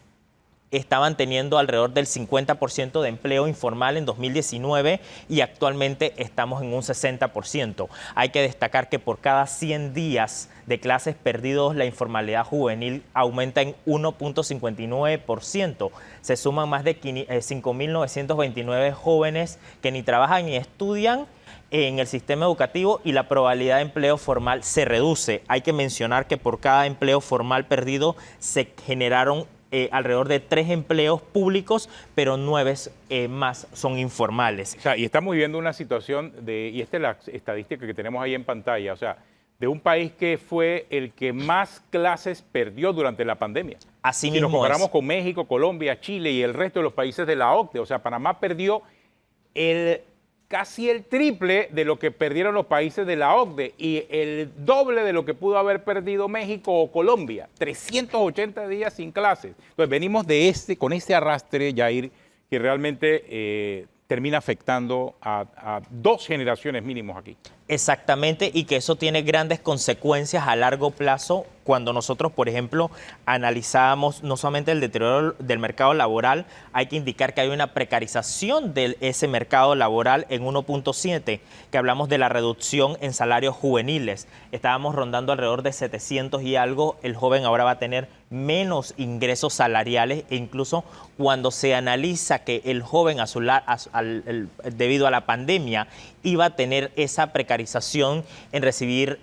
estaban teniendo alrededor del 50% de empleo informal en 2019 y actualmente estamos en un 60%. Hay que destacar que por cada 100 días de clases perdidos, la informalidad juvenil aumenta en 1.59%. Se suman más de 5.929 jóvenes que ni trabajan ni estudian en el sistema educativo y la probabilidad de empleo formal se reduce. Hay que mencionar que por cada empleo formal perdido se generaron alrededor de 3 empleos públicos, pero 9 más son informales. O sea, y estamos viviendo una situación y esta es la estadística que tenemos ahí en pantalla, o sea, de un país que fue el que más clases perdió durante la pandemia. Así si mismo nos comparamos con México, Colombia, Chile y el resto de los países de la OCDE, o sea, Panamá perdió casi el triple de lo que perdieron los países de la OCDE y el doble de lo que pudo haber perdido México o Colombia, 380 días sin clases. Entonces venimos con este arrastre, Yair, que realmente termina afectando a 2 generaciones mínimos aquí. Exactamente, y que eso tiene grandes consecuencias a largo plazo cuando nosotros, por ejemplo, analizábamos no solamente el deterioro del mercado laboral, hay que indicar que hay una precarización de ese mercado laboral en 1.7, que hablamos de la reducción en salarios juveniles. Estábamos rondando alrededor de 700 y algo, el joven ahora va a tener menos ingresos salariales e incluso cuando se analiza que el joven debido a la pandemia iba a tener esa precarización en recibir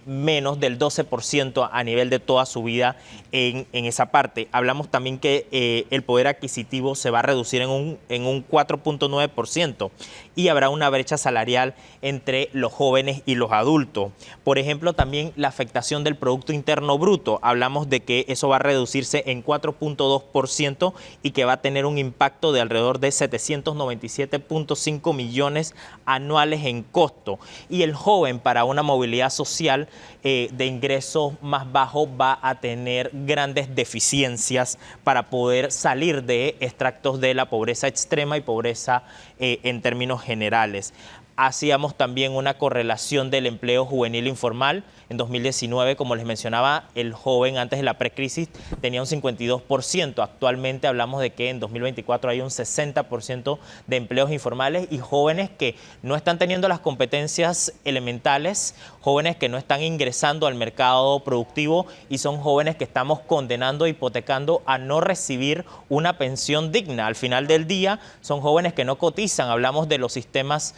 menos del 12% a nivel de toda su vida en esa parte. Hablamos también que el poder adquisitivo se va a reducir en un 4.9% y habrá una brecha salarial entre los jóvenes y los adultos. Por ejemplo, también la afectación del Producto Interno Bruto. Hablamos de que eso va a reducirse en 4.2% y que va a tener un impacto de alrededor de 797.5 millones anuales en costo. Y el joven, para una movilidad social de ingresos más bajos, va a tener grandes deficiencias para poder salir de extractos de la pobreza extrema y pobreza en términos generales. Hacíamos también una correlación del empleo juvenil informal. En 2019, como les mencionaba, el joven antes de la precrisis tenía un 52%. Actualmente hablamos de que en 2024 hay un 60% de empleos informales y jóvenes que no están teniendo las competencias elementales, jóvenes que no están ingresando al mercado productivo y son jóvenes que estamos condenando, hipotecando a no recibir una pensión digna. Al final del día son jóvenes que no cotizan. Hablamos de los sistemas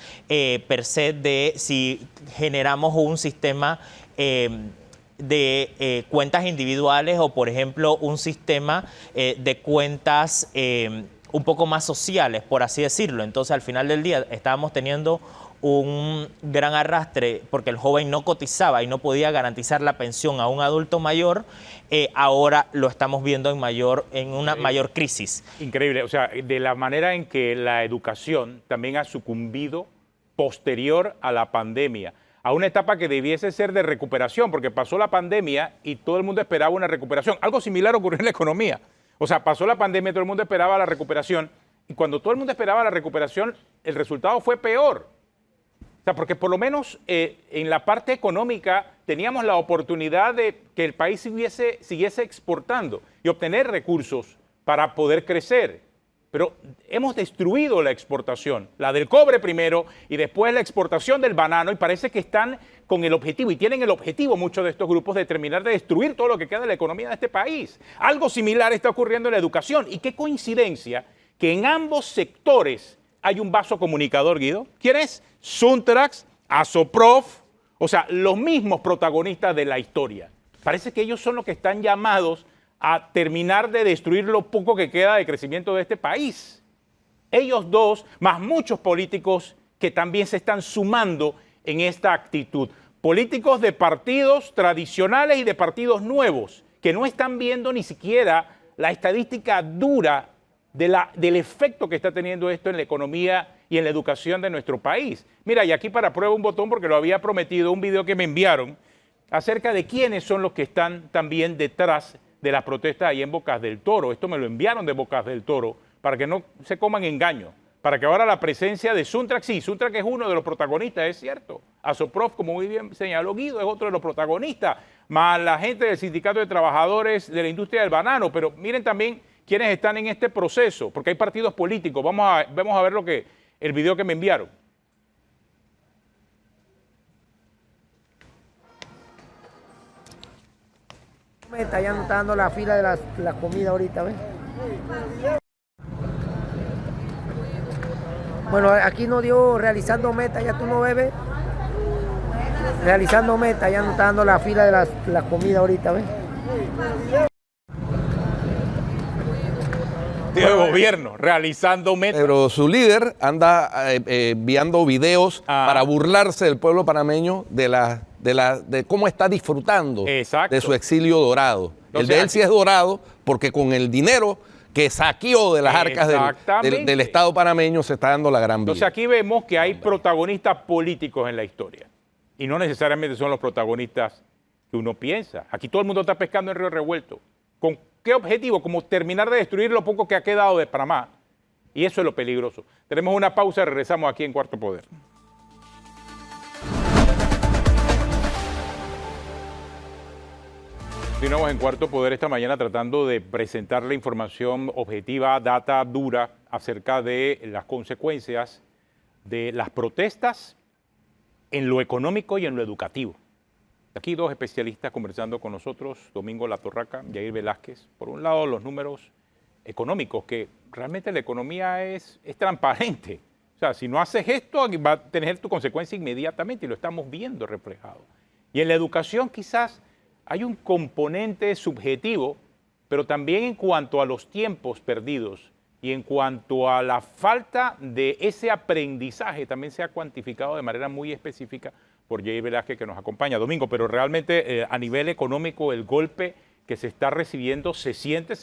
per se de si generamos un sistema de cuentas individuales o, por ejemplo, un sistema de cuentas un poco más sociales, por así decirlo. Entonces, al final del día, estábamos teniendo un gran arrastre porque el joven no cotizaba y no podía garantizar la pensión a un adulto mayor. Ahora lo estamos viendo en una mayor crisis. Increíble. O sea, de la manera en que la educación también ha sucumbido posterior a la pandemia, a una etapa que debiese ser de recuperación, porque pasó la pandemia y todo el mundo esperaba una recuperación. Algo similar ocurrió en la economía. O sea, pasó la pandemia, todo el mundo esperaba la recuperación, y cuando todo el mundo esperaba la recuperación, el resultado fue peor. O sea, porque por lo menos en la parte económica teníamos la oportunidad de que el país siguiese exportando y obtener recursos para poder crecer. Pero hemos destruido la exportación, la del cobre primero y después la exportación del banano, y parece que están con el objetivo, y tienen el objetivo muchos de estos grupos, de terminar de destruir todo lo que queda de la economía de este país. Algo similar está ocurriendo en la educación, y qué coincidencia que en ambos sectores hay un vaso comunicador, Guido. ¿Quién es? Suntrax, Asoprof, o sea, los mismos protagonistas de la historia. Parece que ellos son los que están llamados a terminar de destruir lo poco que queda de crecimiento de este país. Ellos dos, más muchos políticos que también se están sumando en esta actitud. Políticos de partidos tradicionales y de partidos nuevos que no están viendo ni siquiera la estadística dura del efecto que está teniendo esto en la economía y en la educación de nuestro país. Mira, y aquí para prueba un botón, porque lo había prometido, un video que me enviaron acerca de quiénes son los que están también detrás de las protestas ahí en Bocas del Toro. Esto me lo enviaron de Bocas del Toro para que no se coman engaños, para que ahora la presencia de Suntrack, sí, Suntrack es uno de los protagonistas, es cierto. Asoprof, como muy bien señaló Guido, es otro de los protagonistas, más la gente del Sindicato de Trabajadores de la Industria del Banano, pero miren también quiénes están en este proceso, porque hay partidos políticos. Vamos a ver el video que me enviaron. Ya no está dando la fila de la comida ahorita, ¿ves? Bueno, aquí nos dio realizando meta, ya tú no bebes. Realizando meta, ya no está dando la fila de la comida ahorita, ¿ves? De gobierno, realizando metas. Pero su líder anda enviando videos para burlarse del pueblo panameño de cómo está disfrutando de su exilio dorado. Entonces, el de él sí es dorado porque con el dinero que saqueó de las arcas del Estado panameño se está dando la gran vida. Entonces aquí vemos que hay protagonistas políticos en la historia y no necesariamente son los protagonistas que uno piensa. Aquí todo el mundo está pescando en río revuelto. ¿Con qué objetivo? Como terminar de destruir lo poco que ha quedado de Panamá. Y eso es lo peligroso. Tenemos una pausa y regresamos aquí en Cuarto Poder. Continuamos en Cuarto Poder esta mañana tratando de presentar la información objetiva, data dura acerca de las consecuencias de las protestas en lo económico y en lo educativo. Aquí dos especialistas conversando con nosotros, Domingo Latorraca, Yair Velázquez. Por un lado, los números económicos, que realmente la economía es transparente. O sea, si no haces esto, va a tener tu consecuencia inmediatamente y lo estamos viendo reflejado. Y en la educación quizás hay un componente subjetivo, pero también en cuanto a los tiempos perdidos y en cuanto a la falta de ese aprendizaje, también se ha cuantificado de manera muy específica por Yair Velázquez, que nos acompaña. Domingo, pero realmente a nivel económico el golpe que se está recibiendo se siente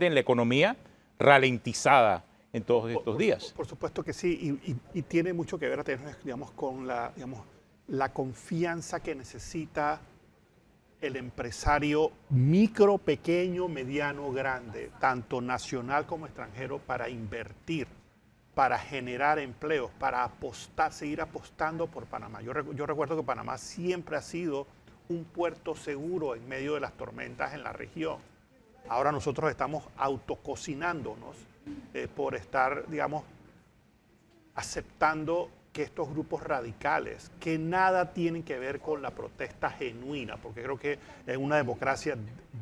en la economía ralentizada en todos estos días. Por supuesto que sí, y tiene mucho que ver, digamos, con la confianza que necesita el empresario micro, pequeño, mediano, grande, tanto nacional como extranjero, para invertir, para generar empleos, para apostar, seguir apostando por Panamá. Yo recuerdo que Panamá siempre ha sido un puerto seguro en medio de las tormentas en la región. Ahora nosotros estamos autococinándonos por estar, digamos, aceptando que estos grupos radicales, que nada tienen que ver con la protesta genuina, porque creo que en una democracia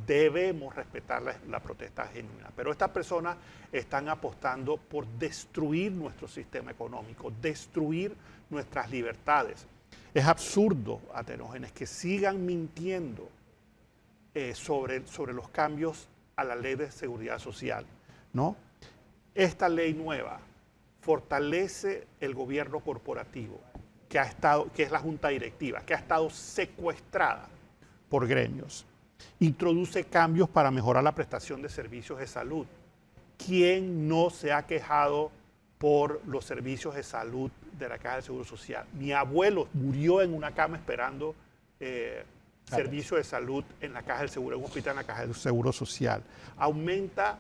debemos respetar la protesta genuina, pero estas personas están apostando por destruir nuestro sistema económico, destruir nuestras libertades. Es absurdo, Atenógenes, que sigan mintiendo sobre los cambios a la ley de seguridad social, ¿no? Esta ley nueva fortalece el gobierno corporativo, que es la junta directiva, que ha estado secuestrada por gremios. Introduce cambios para mejorar la prestación de servicios de salud. ¿Quién no se ha quejado por los servicios de salud de la Caja del Seguro Social? Mi abuelo murió en una cama esperando servicio de salud en la Caja del Seguro, en un hospital en la Caja del Seguro Social. Aumenta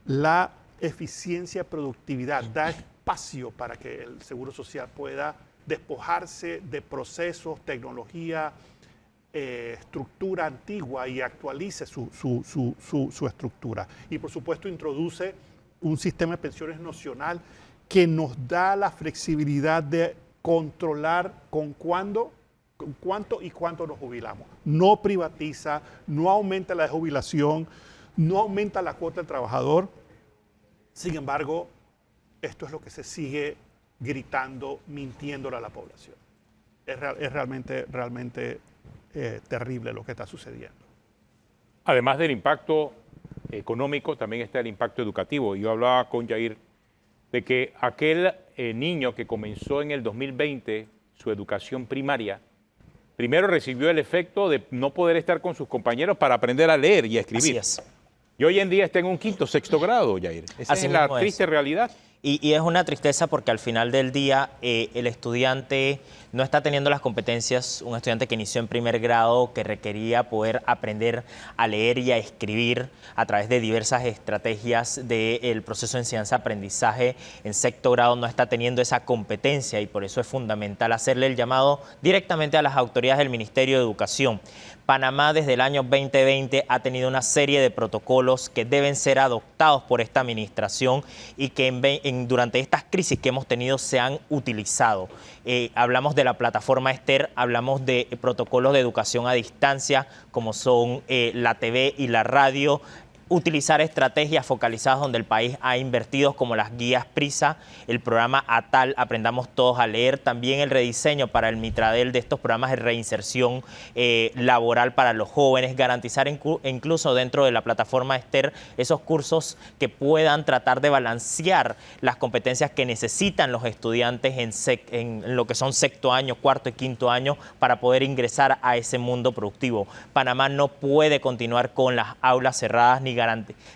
la eficiencia y productividad, da espacio para que el Seguro Social pueda despojarse de procesos, tecnología, estructura antigua y actualice su estructura. Y por supuesto introduce un sistema de pensiones nacional que nos da la flexibilidad de controlar con cuánto y cuánto nos jubilamos. No privatiza, no aumenta la jubilación, no aumenta la cuota del trabajador. Sin embargo, esto es lo que se sigue gritando, mintiéndole a la población. Es realmente terrible lo que está sucediendo. Además del impacto económico, también está el impacto educativo. Yo hablaba con Yair de que aquel niño que comenzó en el 2020 su educación primaria, primero recibió el efecto de no poder estar con sus compañeros para aprender a leer y a escribir. Así es. Y hoy en día está en un quinto, sexto grado, Yair. Esa Así es la mismo es. triste realidad. Y es una tristeza porque al final del día el estudiante no está teniendo las competencias, un estudiante que inició en primer grado, que requería poder aprender a leer y a escribir a través de diversas estrategias del proceso de enseñanza-aprendizaje en sexto grado, no está teniendo esa competencia y por eso es fundamental hacerle el llamado directamente a las autoridades del Ministerio de Educación. Panamá desde el año 2020 ha tenido una serie de protocolos que deben ser adoptados por esta administración y que durante estas crisis que hemos tenido se han utilizado. Hablamos de la plataforma Ester, hablamos de protocolos de educación a distancia como son la TV y la radio, utilizar estrategias focalizadas donde el país ha invertido como las guías PRISA, el programa ATAL, Aprendamos Todos a Leer, también el rediseño para el Mitradel de estos programas de reinserción laboral para los jóvenes, garantizar incluso dentro de la plataforma Ester esos cursos que puedan tratar de balancear las competencias que necesitan los estudiantes en lo que son sexto año, cuarto y quinto año para poder ingresar a ese mundo productivo. Panamá no puede continuar con las aulas cerradas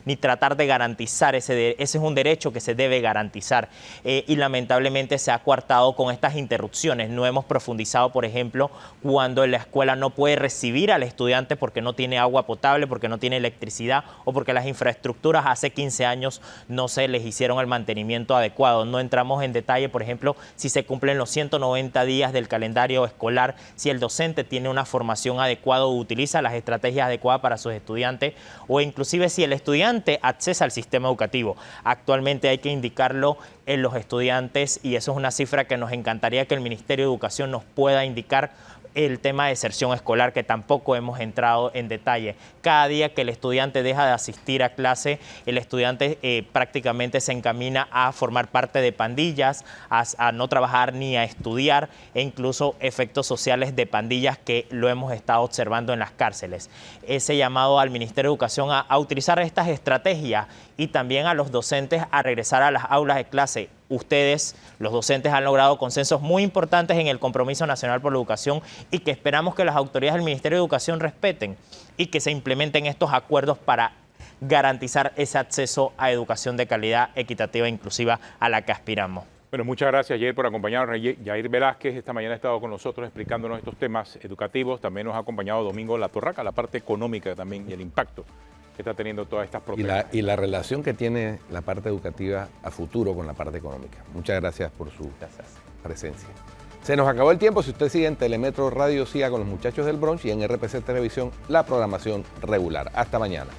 ni tratar de garantizar ese es un derecho que se debe garantizar y lamentablemente se ha coartado con estas interrupciones. No hemos profundizado, por ejemplo, cuando la escuela no puede recibir al estudiante porque no tiene agua potable, porque no tiene electricidad o porque las infraestructuras hace 15 años no se les hicieron el mantenimiento adecuado. No entramos en detalle, por ejemplo, si se cumplen los 190 días del calendario escolar, si el docente tiene una formación adecuada o utiliza las estrategias adecuadas para sus estudiantes o inclusive si el estudiante accesa al sistema educativo. Actualmente hay que indicarlo en los estudiantes y eso es una cifra que nos encantaría que el Ministerio de Educación nos pueda indicar. El tema de deserción escolar, que tampoco hemos entrado en detalle. Cada día que el estudiante deja de asistir a clase, el estudiante prácticamente se encamina a formar parte de pandillas, a no trabajar ni a estudiar, e incluso efectos sociales de pandillas que lo hemos estado observando en las cárceles. Ese llamado al Ministerio de Educación a utilizar estas estrategias y también a los docentes a regresar a las aulas de clase. Ustedes, los docentes, han logrado consensos muy importantes en el Compromiso Nacional por la Educación y que esperamos que las autoridades del Ministerio de Educación respeten y que se implementen estos acuerdos para garantizar ese acceso a educación de calidad, equitativa e inclusiva a la que aspiramos. Bueno, muchas gracias, Yair, por acompañarnos. Yair Velázquez esta mañana ha estado con nosotros explicándonos estos temas educativos. También nos ha acompañado Domingo Latorraca, la parte económica también y el impacto que está teniendo todas estas propuestas. Y la relación que tiene la parte educativa a futuro con la parte económica. Muchas gracias por su presencia. Se nos acabó el tiempo. Si usted sigue en Telemetro Radio, siga con los muchachos del brunch y en RPC Televisión la programación regular. Hasta mañana.